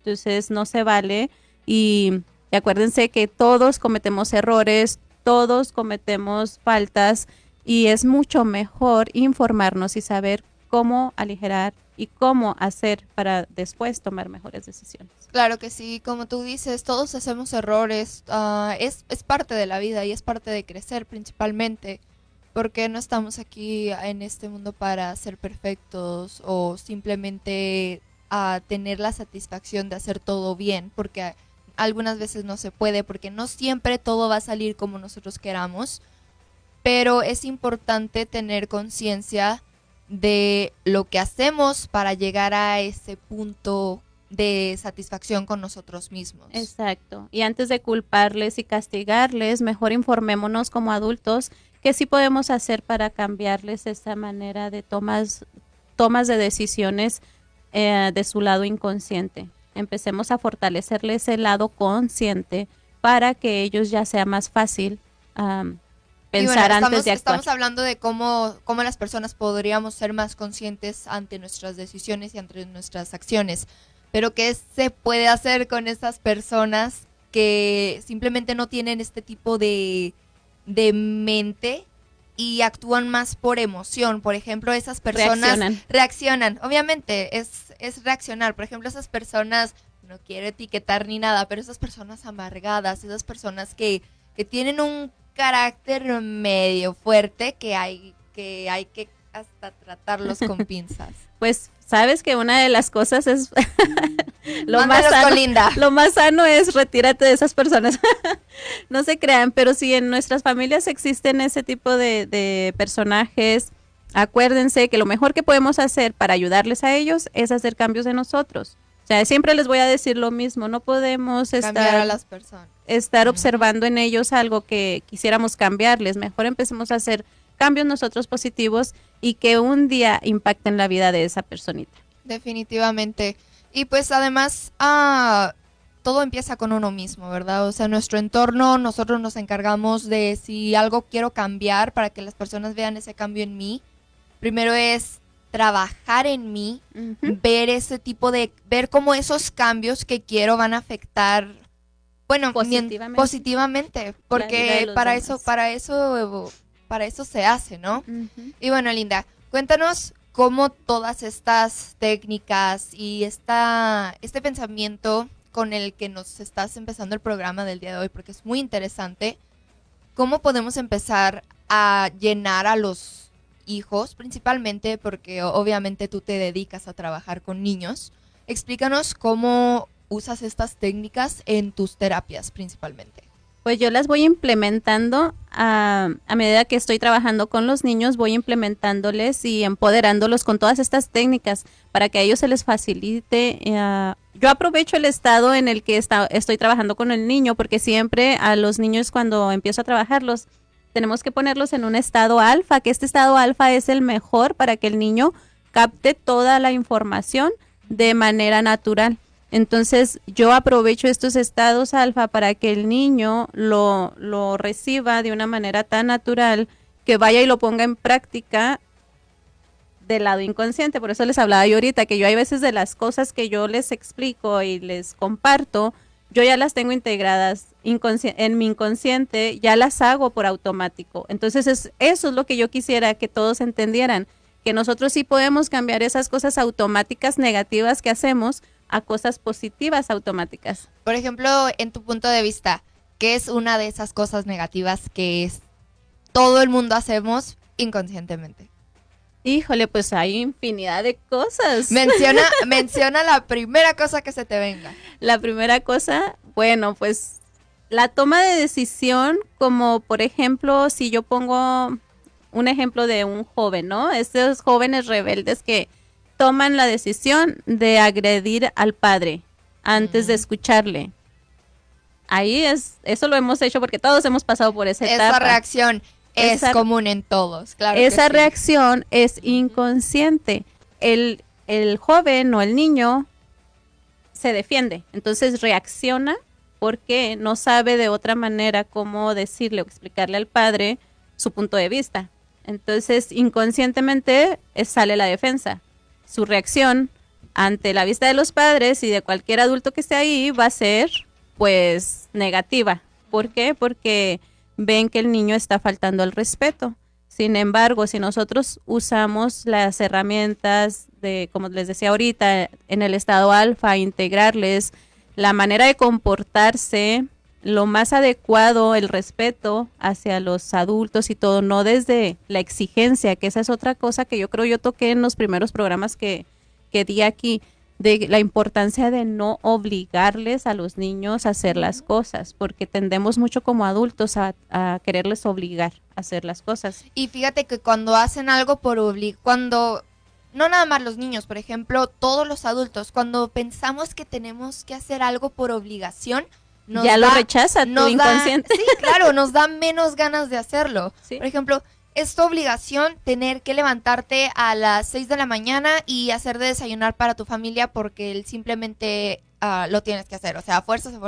entonces no se vale y acuérdense que todos cometemos errores, todos cometemos faltas y es mucho mejor informarnos y saber cómo aligerar y cómo hacer para después tomar mejores decisiones. Claro que sí, como tú dices, todos hacemos errores, es parte de la vida y es parte de crecer principalmente, porque no estamos aquí en este mundo para ser perfectos o simplemente tener la satisfacción de hacer todo bien, porque algunas veces no se puede, porque no siempre todo va a salir como nosotros queramos, pero es importante tener conciencia de lo que hacemos para llegar a ese punto de satisfacción con nosotros mismos. Exacto. Y antes de culparles y castigarles, mejor informémonos como adultos qué sí podemos hacer para cambiarles esa manera de tomas de decisiones de su lado inconsciente. Empecemos a fortalecerles el lado consciente para que ellos ya sea más fácil pensar antes de actuar. Estamos hablando de cómo las personas podríamos ser más conscientes ante nuestras decisiones y ante nuestras acciones. Pero ¿qué se puede hacer con esas personas que simplemente no tienen este tipo de mente y actúan más por emoción? Por ejemplo, esas personas reaccionan. Obviamente es reaccionar. Por ejemplo, esas personas, no quiero etiquetar ni nada, pero esas personas amargadas, esas personas que tienen un carácter medio fuerte que hay que hasta tratarlos con pinzas. Pues sabes que una de las cosas es lo más sano es retírate de esas personas. No se crean, pero si en nuestras familias existen ese tipo de personajes, acuérdense que lo mejor que podemos hacer para ayudarles a ellos es hacer cambios en nosotros. O sea, siempre les voy a decir lo mismo, no podemos cambiar a las personas. Estar observando en ellos algo que quisiéramos cambiarles. Mejor empecemos a hacer cambios nosotros positivos y que un día impacten la vida de esa personita. Definitivamente. Y pues además, todo empieza con uno mismo, ¿verdad? O sea, nuestro entorno, nosotros nos encargamos de si algo quiero cambiar para que las personas vean ese cambio en mí. Primero es trabajar en mí, ver ese tipo ver cómo esos cambios que quiero van a afectar, bueno, positivamente, porque para eso se hace, ¿no? Y bueno, Linda, cuéntanos cómo todas estas técnicas y este pensamiento con el que nos estás empezando el programa del día de hoy, porque es muy interesante, ¿cómo podemos empezar a llenar a los hijos, principalmente porque obviamente tú te dedicas a trabajar con niños? Explícanos cómo usas estas técnicas en tus terapias principalmente. Pues yo las voy implementando a medida que estoy trabajando con los niños, voy implementándoles y empoderándolos con todas estas técnicas para que a ellos se les facilite. Yo aprovecho el estado en el que estoy trabajando con el niño, porque siempre a los niños cuando empiezo a trabajarlos, tenemos que ponerlos en un estado alfa, que este estado alfa es el mejor para que el niño capte toda la información de manera natural. Entonces yo aprovecho estos estados alfa para que el niño lo reciba de una manera tan natural que vaya y lo ponga en práctica del lado inconsciente. Por eso les hablaba yo ahorita que yo hay veces de las cosas que yo les explico y les comparto, yo ya las tengo integradas en mi inconsciente, ya las hago por automático. Entonces eso es lo que yo quisiera que todos entendieran, que nosotros sí podemos cambiar esas cosas automáticas negativas que hacemos a cosas positivas automáticas. Por ejemplo, en tu punto de vista, ¿qué es una de esas cosas negativas que todo el mundo hacemos inconscientemente? Híjole, pues hay infinidad de cosas. Menciona la primera cosa que se te venga. La primera cosa, bueno, pues la toma de decisión, como por ejemplo, si yo pongo un ejemplo de un joven, ¿no? Estos jóvenes rebeldes que toman la decisión de agredir al padre antes de escucharle. Ahí eso lo hemos hecho porque todos hemos pasado por esa etapa. Esa reacción es común en todos, claro. Esa reacción es inconsciente. El joven o el niño se defiende, entonces reacciona porque no sabe de otra manera cómo decirle o explicarle al padre su punto de vista. Entonces inconscientemente sale la defensa. Su reacción ante la vista de los padres y de cualquier adulto que esté ahí va a ser pues negativa. ¿Por qué? Porque ven que el niño está faltando al respeto. Sin embargo, si nosotros usamos las herramientas de, como les decía ahorita, en el estado alfa, integrarles la manera de comportarse, lo más adecuado, el respeto hacia los adultos y todo, no desde la exigencia, que esa es otra cosa que yo creo yo toqué en los primeros programas que di aquí, de la importancia de no obligarles a los niños a hacer las cosas, porque tendemos mucho como adultos a quererles obligar a hacer las cosas. Y fíjate que cuando hacen algo por cuando, no nada más los niños, por ejemplo, todos los adultos, cuando pensamos que tenemos que hacer algo por obligación, lo rechaza tu inconsciente. Sí, claro, nos da menos ganas de hacerlo. Sí. Por ejemplo, es tu obligación tener que levantarte a las 6 de la mañana y hacer de desayunar para tu familia porque simplemente lo tienes que hacer. O sea, a fuerza lo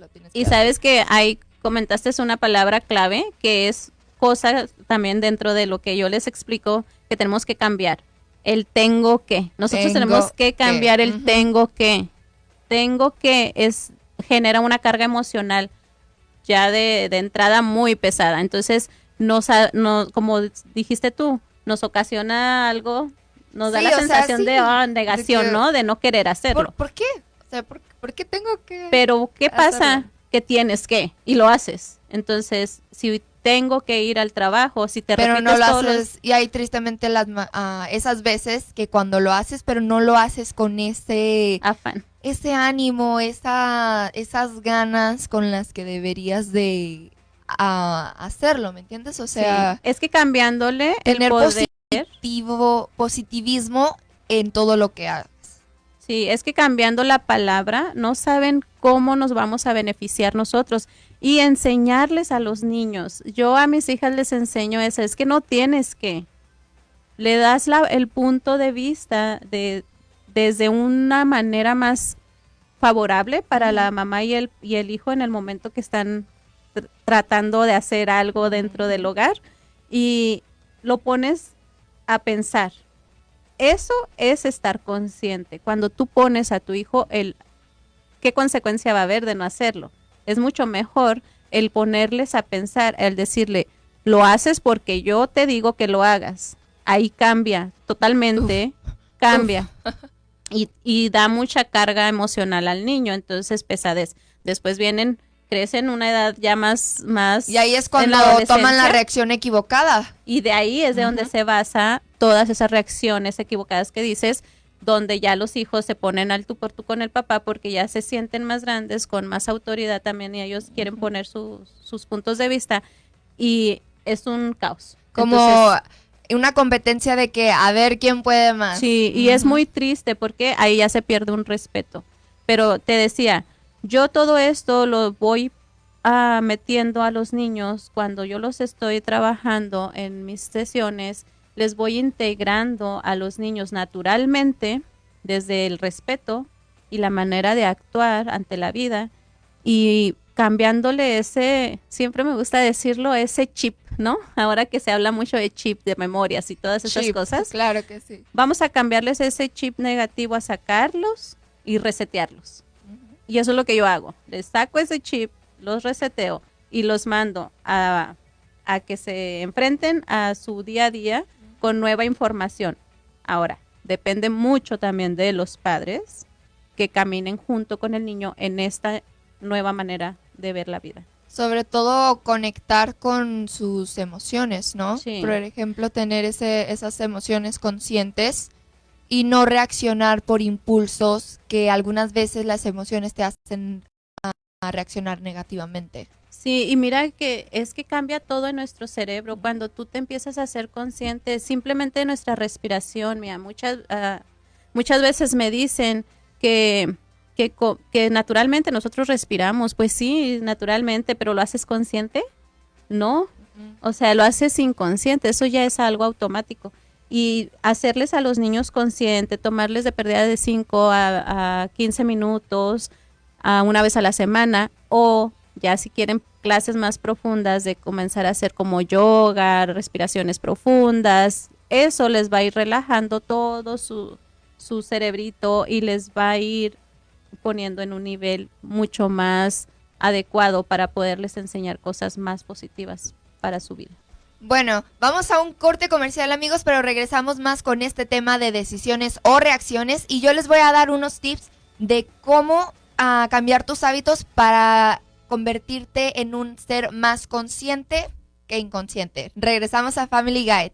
tienes que hacer. Y sabes que ahí comentaste una palabra clave que es cosa también dentro de lo que yo les explico que tenemos que cambiar. El tengo que. Nosotros tenemos que cambiar el tengo que. Tengo que genera una carga emocional ya de entrada muy pesada. Entonces, como dijiste tú, nos ocasiona algo, nos da la sensación de negación, ¿no? De no querer hacerlo. ¿Por qué? O sea, ¿por qué tengo que Pero, ¿qué hacerlo? pasa? Que tienes que, y lo haces. Entonces, si tengo que ir al trabajo, si te pero repites no lo todos haces, y hay tristemente esas veces que cuando lo haces, pero no lo haces con ese afán. Ese ánimo, esas ganas con las que deberías de hacerlo, ¿me entiendes? O sea, sí. Es que cambiándole tener el poder, positivismo en todo lo que hagas. Sí, es que cambiando la palabra, no saben cómo nos vamos a beneficiar nosotros y enseñarles a los niños. Yo a mis hijas les enseño eso, es que no tienes que. Le das el punto de vista desde una manera más favorable para la mamá y el hijo en el momento que están tratando de hacer algo dentro del hogar y lo pones a pensar. Eso es estar consciente. Cuando tú pones a tu hijo qué consecuencia va a haber de no hacerlo. Es mucho mejor el ponerles a pensar, el decirle, lo haces porque yo te digo que lo hagas. Ahí cambia, totalmente, cambia. Y da mucha carga emocional al niño, entonces pesadez. Después crecen una edad ya más y ahí es cuando toman la reacción equivocada. Y de ahí es de donde se basa todas esas reacciones equivocadas que dices, donde ya los hijos se ponen al tú por tú con el papá porque ya se sienten más grandes, con más autoridad también, y ellos quieren poner sus puntos de vista, y es un caos. Como una competencia de que a ver quién puede más. Sí, y es muy triste porque ahí ya se pierde un respeto. Pero te decía, yo todo esto lo voy metiendo a los niños cuando yo los estoy trabajando en mis sesiones, les voy integrando a los niños naturalmente desde el respeto y la manera de actuar ante la vida y cambiándole siempre me gusta decirlo, ese chip, ¿no? Ahora que se habla mucho de chip, de memorias y todas esas cosas. Claro que sí. Vamos a cambiarles ese chip negativo, a sacarlos y resetearlos. Y eso es lo que yo hago. Les saco ese chip, los reseteo y los mando a que se enfrenten a su día a día con nueva información. Ahora, depende mucho también de los padres que caminen junto con el niño en esta nueva manera de ver la vida. Sobre todo conectar con sus emociones, ¿no? Sí. Por ejemplo, tener esas emociones conscientes y no reaccionar por impulsos, que algunas veces las emociones te hacen a reaccionar negativamente. Sí, y mira que es que cambia todo en nuestro cerebro cuando tú te empiezas a ser consciente simplemente de nuestra respiración. Mira, muchas veces me dicen que naturalmente nosotros respiramos. Pues sí, naturalmente, pero ¿lo haces consciente? No, o sea, lo haces inconsciente, eso ya es algo automático. Y hacerles a los niños consciente, tomarles de pérdida de 5 a 15 minutos, una vez a la semana, o ya si quieren clases más profundas de comenzar a hacer como yoga, respiraciones profundas, eso les va a ir relajando todo su su cerebrito y les va a ir poniendo en un nivel mucho más adecuado para poderles enseñar cosas más positivas para su vida. Bueno, vamos a un corte comercial, amigos, pero regresamos más con este tema de decisiones o reacciones y yo les voy a dar unos tips de cómo cambiar tus hábitos para convertirte en un ser más consciente que inconsciente. Regresamos a Family Guide.